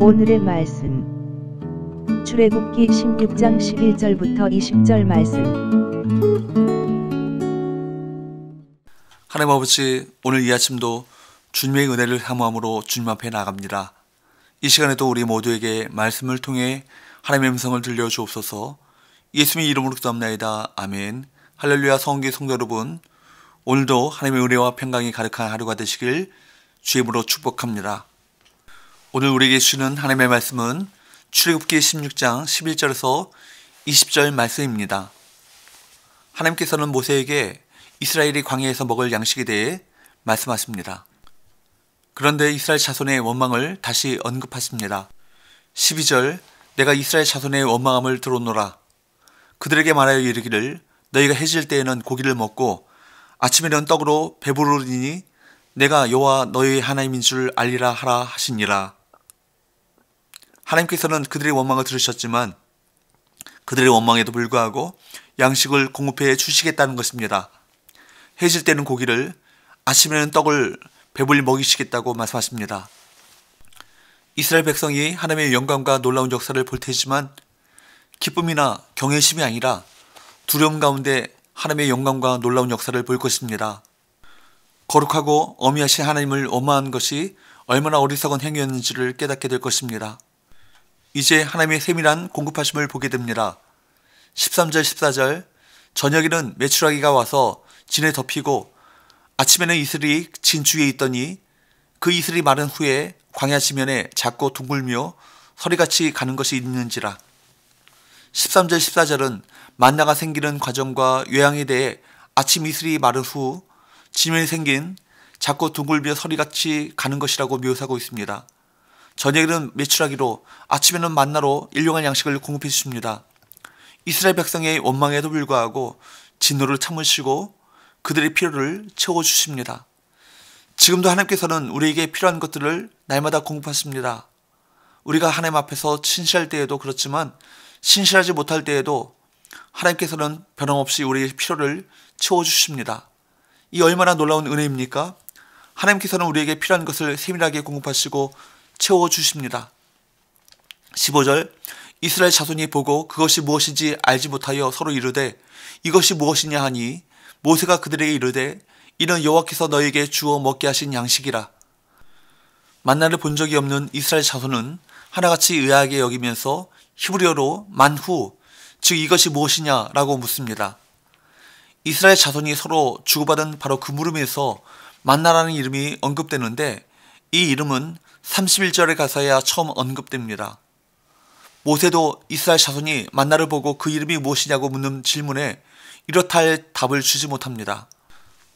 오늘의 말씀 출애굽기 16장 11절부터 20절 말씀. 하나님 아버지, 오늘 이 아침도 주님의 은혜를 사모함으로 주님 앞에 나갑니다. 이 시간에도 우리 모두에게 말씀을 통해 하나님의 음성을 들려주옵소서. 예수님의 이름으로 기도합나이다. 아멘. 할렐루야. 성기 성도 여러분, 오늘도 하나님의 은혜와 평강이 가득한 하루가 되시길 주의 이름으로 축복합니다. 오늘 우리에게 주시는 하나님의 말씀은 출애굽기 16장 11절에서 20절 말씀입니다. 하나님께서는 모세에게 이스라엘이 광야에서 먹을 양식에 대해 말씀하십니다. 그런데 이스라엘 자손의 원망을 다시 언급하십니다. 12절, 내가 이스라엘 자손의 원망함을 들었노라. 그들에게 말하여 이르기를, 너희가 해질 때에는 고기를 먹고 아침에는 떡으로 배부르리니 내가 여호와 너희의 하나님인 줄 알리라 하라 하시니라. 하나님께서는 그들의 원망을 들으셨지만 그들의 원망에도 불구하고 양식을 공급해 주시겠다는 것입니다. 해질 때는 고기를, 아침에는 떡을 배불리 먹이시겠다고 말씀하십니다. 이스라엘 백성이 하나님의 영광과 놀라운 역사를 볼 테지만 기쁨이나 경외심이 아니라 두려움 가운데 하나님의 영광과 놀라운 역사를 볼 것입니다. 거룩하고 어미하신 하나님을 원망한 것이 얼마나 어리석은 행위였는지를 깨닫게 될 것입니다. 이제 하나님의 세밀한 공급하심을 보게 됩니다. 13절 14절, 저녁에는 메추라기가 와서 진에 덮이고 아침에는 이슬이 진 주위에 있더니 그 이슬이 마른 후에 광야 지면에 작고 둥글며 서리같이 가는 것이 있는지라. 13절 14절은 만나가 생기는 과정과 요양에 대해 아침 이슬이 마른 후 지면에 생긴 작고 둥글며 서리같이 가는 것이라고 묘사하고 있습니다. 저녁에는 메추라기로, 아침에는 만나로 일용할 양식을 공급해 주십니다. 이스라엘 백성의 원망에도 불구하고 진노를 참으시고 그들의 필요를 채워주십니다. 지금도 하나님께서는 우리에게 필요한 것들을 날마다 공급하십니다. 우리가 하나님 앞에서 신실할 때에도 그렇지만 신실하지 못할 때에도 하나님께서는 변함없이 우리의 필요를 채워주십니다. 이 얼마나 놀라운 은혜입니까? 하나님께서는 우리에게 필요한 것을 세밀하게 공급하시고 채워주십니다. 15절, 이스라엘 자손이 보고 그것이 무엇인지 알지 못하여 서로 이르되 이것이 무엇이냐 하니 모세가 그들에게 이르되 이는 여호와께서 너희에게 주어 먹게 하신 양식이라. 만나를 본 적이 없는 이스라엘 자손은 하나같이 의아하게 여기면서 히브리어로 만후, 즉 이것이 무엇이냐라고 묻습니다. 이스라엘 자손이 서로 주고받은 바로 그 물음에서 만나라는 이름이 언급되는데 이 이름은 31절에 가서야 처음 언급됩니다. 모세도 이스라엘 자손이 만나를 보고 그 이름이 무엇이냐고 묻는 질문에 이렇다 할 답을 주지 못합니다.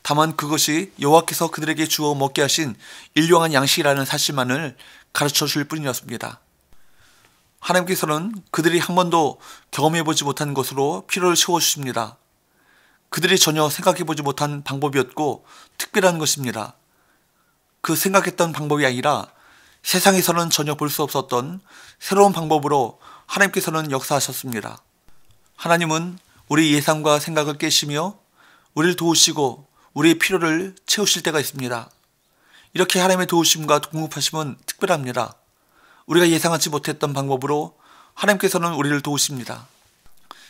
다만 그것이 여호와께서 그들에게 주어 먹게 하신 일용한 양식이라는 사실만을 가르쳐 줄 뿐이었습니다. 하나님께서는 그들이 한 번도 경험해보지 못한 것으로 필요를 채워주십니다. 그들이 전혀 생각해보지 못한 방법이었고 특별한 것입니다. 그 생각했던 방법이 아니라 세상에서는 전혀 볼 수 없었던 새로운 방법으로 하나님께서는 역사하셨습니다. 하나님은 우리 예상과 생각을 깨시며 우리를 도우시고 우리의 필요를 채우실 때가 있습니다. 이렇게 하나님의 도우심과 공급하심은 특별합니다. 우리가 예상하지 못했던 방법으로 하나님께서는 우리를 도우십니다.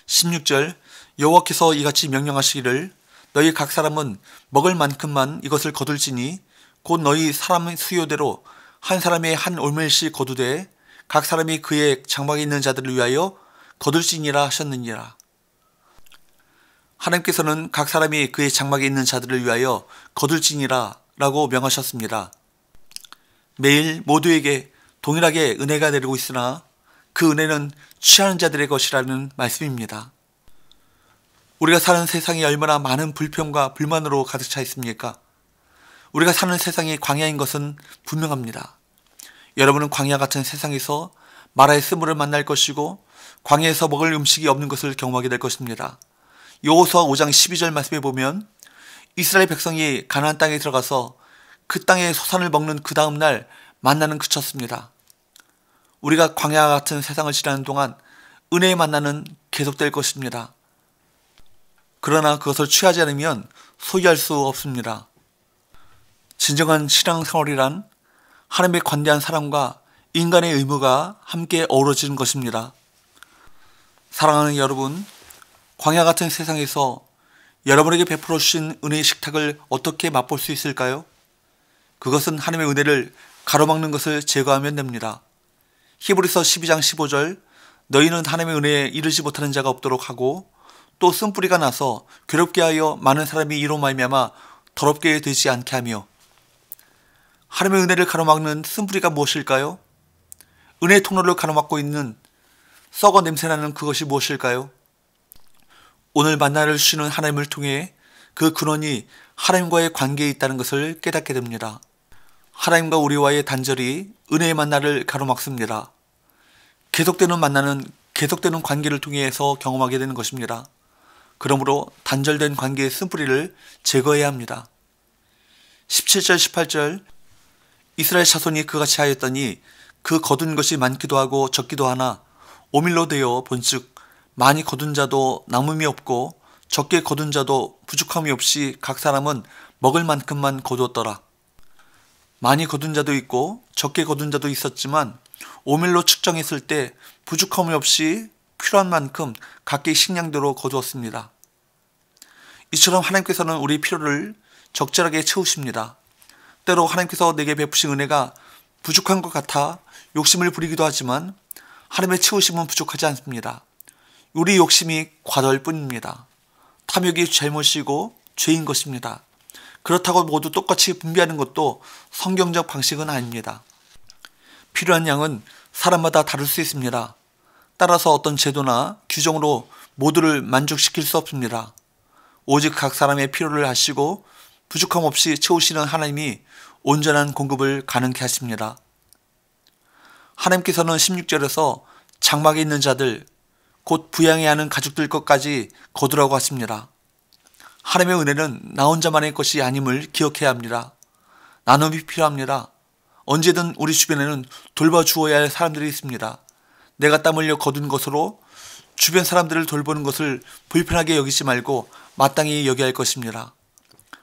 16절, 여호와께서 이같이 명령하시기를 너희 각 사람은 먹을 만큼만 이것을 거둘지니 곧 너희 사람의 수요대로 한 사람의 한 오멜씩 거두되 각 사람이 그의 장막에 있는 자들을 위하여 거둘지니라 하셨느니라. 하나님께서는 각 사람이 그의 장막에 있는 자들을 위하여 거둘지니라 라고 명하셨습니다. 매일 모두에게 동일하게 은혜가 내리고 있으나 그 은혜는 취하는 자들의 것이라는 말씀입니다. 우리가 사는 세상이 얼마나 많은 불평과 불만으로 가득 차 있습니까? 우리가 사는 세상이 광야인 것은 분명합니다. 여러분은 광야 같은 세상에서 마라의 쓴물을 만날 것이고 광야에서 먹을 음식이 없는 것을 경험하게 될 것입니다. 여호수아 5장 12절 말씀에 보면 이스라엘 백성이 가나안 땅에 들어가서 그 땅의 소산을 먹는 그 다음 날 만나는 그쳤습니다. 우리가 광야 같은 세상을 지나는 동안 은혜의 만나는 계속될 것입니다. 그러나 그것을 취하지 않으면 소유할 수 없습니다. 진정한 신앙생활이란 하나님의 관대한 사랑과 인간의 의무가 함께 어우러지는 것입니다. 사랑하는 여러분, 광야 같은 세상에서 여러분에게 베풀어 주신 은혜의 식탁을 어떻게 맛볼 수 있을까요? 그것은 하나님의 은혜를 가로막는 것을 제거하면 됩니다. 히브리서 12장 15절, 너희는 하나님의 은혜에 이르지 못하는 자가 없도록 하고 또 쓴뿌리가 나서 괴롭게 하여 많은 사람이 이로 말미암아 더럽게 되지 않게 하며. 하나님의 은혜를 가로막는 쓴뿌리가 무엇일까요? 은혜의 통로를 가로막고 있는 썩어 냄새나는 그것이 무엇일까요? 오늘 만나를 주시는 하나님을 통해 그 근원이 하나님과의 관계에 있다는 것을 깨닫게 됩니다. 하나님과 우리와의 단절이 은혜의 만나를 가로막습니다. 계속되는 만나는 계속되는 관계를 통해서 경험하게 되는 것입니다. 그러므로 단절된 관계의 쓴뿌리를 제거해야 합니다. 17절 18절, 이스라엘 자손이 그같이 하였더니 그 거둔 것이 많기도 하고 적기도 하나 오밀로 되어 본즉 많이 거둔 자도 남음이 없고 적게 거둔 자도 부족함이 없이 각 사람은 먹을 만큼만 거두었더라. 많이 거둔 자도 있고 적게 거둔 자도 있었지만 오밀로 측정했을 때 부족함이 없이 필요한 만큼 각기 식량대로 거두었습니다. 이처럼 하나님께서는 우리 필요를 적절하게 채우십니다. 때로 하나님께서 내게 베푸신 은혜가 부족한 것 같아 욕심을 부리기도 하지만 하나님의 채우심은 부족하지 않습니다. 우리 욕심이 과도할 뿐입니다. 탐욕이 잘못이고 죄인 것입니다. 그렇다고 모두 똑같이 분배하는 것도 성경적 방식은 아닙니다. 필요한 양은 사람마다 다를 수 있습니다. 따라서 어떤 제도나 규정으로 모두를 만족시킬 수 없습니다. 오직 각 사람의 필요를 아시고 부족함 없이 채우시는 하나님이 온전한 공급을 가능케 하십니다. 하나님께서는 16절에서 장막에 있는 자들, 곧 부양해야 하는 가족들 것까지 거두라고 하십니다. 하나님의 은혜는 나 혼자만의 것이 아님을 기억해야 합니다. 나눔이 필요합니다. 언제든 우리 주변에는 돌봐주어야 할 사람들이 있습니다. 내가 땀 흘려 거둔 것으로 주변 사람들을 돌보는 것을 불편하게 여기지 말고 마땅히 여겨야 할 것입니다.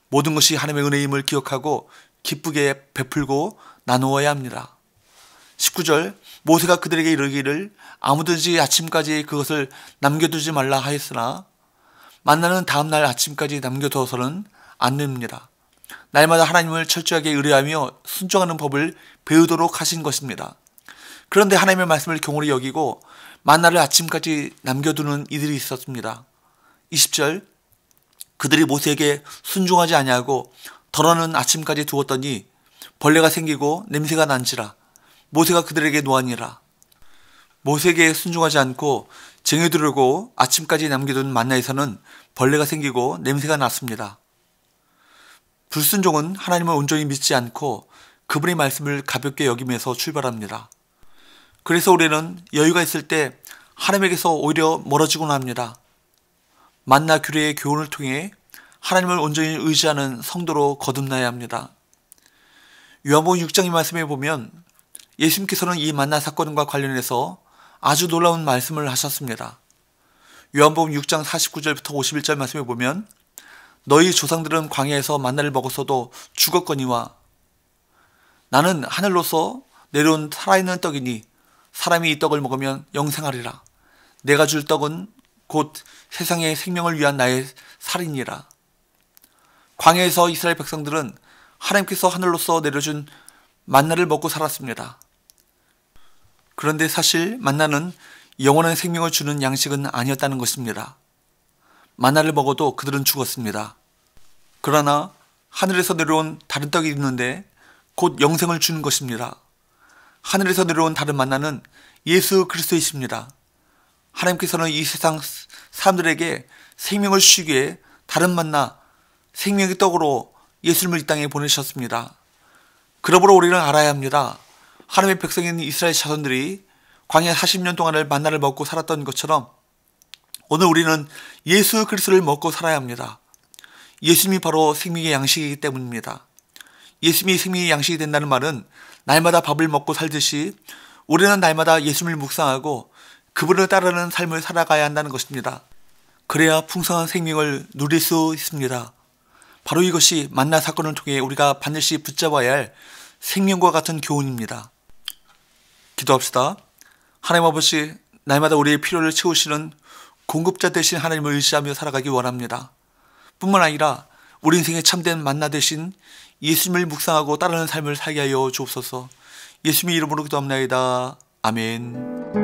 모든 것이 하나님의 은혜임을 기억하고 기쁘게 베풀고 나누어야 합니다. 19절, 모세가 그들에게 이르기를 아무든지 아침까지 그것을 남겨두지 말라 하였으나 만나는 다음날 아침까지 남겨두어서는 안 됩니다. 날마다 하나님을 철저하게 의뢰하며 순종하는 법을 배우도록 하신 것입니다. 그런데 하나님의 말씀을 경홀히 여기고 만나를 아침까지 남겨두는 이들이 있었습니다. 20절, 그들이 모세에게 순종하지 아니하고 덜어는 아침까지 두었더니 벌레가 생기고 냄새가 난지라. 모세가 그들에게 노하니라. 모세에게 순종하지 않고 쟁여두려고 아침까지 남겨둔 만나에서는 벌레가 생기고 냄새가 났습니다. 불순종은 하나님을 온전히 믿지 않고 그분의 말씀을 가볍게 여기면서 출발합니다. 그래서 우리는 여유가 있을 때 하나님에게서 오히려 멀어지곤 합니다. 만나 규례의 교훈을 통해 하나님을 온전히 의지하는 성도로 거듭나야 합니다. 요한복음 6장의 말씀에 보면 예수님께서는 이 만나 사건과 관련해서 아주 놀라운 말씀을 하셨습니다. 요한복음 6장 49절부터 51절 말씀에 보면 너희 조상들은 광야에서 만나를 먹었어도 죽었거니와 나는 하늘로서 내려온 살아있는 떡이니 사람이 이 떡을 먹으면 영생하리라. 내가 줄 떡은 곧 세상의 생명을 위한 나의 살이니라. 광야에서 이스라엘 백성들은 하나님께서 하늘로서 내려준 만나를 먹고 살았습니다. 그런데 사실 만나는 영원한 생명을 주는 양식은 아니었다는 것입니다. 만나를 먹어도 그들은 죽었습니다. 그러나 하늘에서 내려온 다른 떡이 있는데 곧 영생을 주는 것입니다. 하늘에서 내려온 다른 만나는 예수 그리스도이십니다. 하나님께서는 이 세상 사람들에게 생명을 주시기에 다른 만나, 생명의 떡으로 예수님을 이 땅에 보내셨습니다. 그러므로 우리는 알아야 합니다. 하나님의 백성인 이스라엘 자손들이 광야 40년 동안을 만나를 먹고 살았던 것처럼 오늘 우리는 예수 그리스도를 먹고 살아야 합니다. 예수님이 바로 생명의 양식이기 때문입니다. 예수님이 생명의 양식이 된다는 말은 날마다 밥을 먹고 살듯이 우리는 날마다 예수님을 묵상하고 그분을 따르는 삶을 살아가야 한다는 것입니다. 그래야 풍성한 생명을 누릴 수 있습니다. 바로 이것이 만나 사건을 통해 우리가 반드시 붙잡아야 할 생명과 같은 교훈입니다. 기도합시다. 하나님 아버지, 날마다 우리의 필요를 채우시는 공급자 대신 하나님을 의지하며 살아가기 원합니다. 뿐만 아니라 우리 인생의 참된 만나 대신 예수님을 묵상하고 따르는 삶을 살게 하여 주옵소서. 예수님의 이름으로 기도합나이다. 아멘.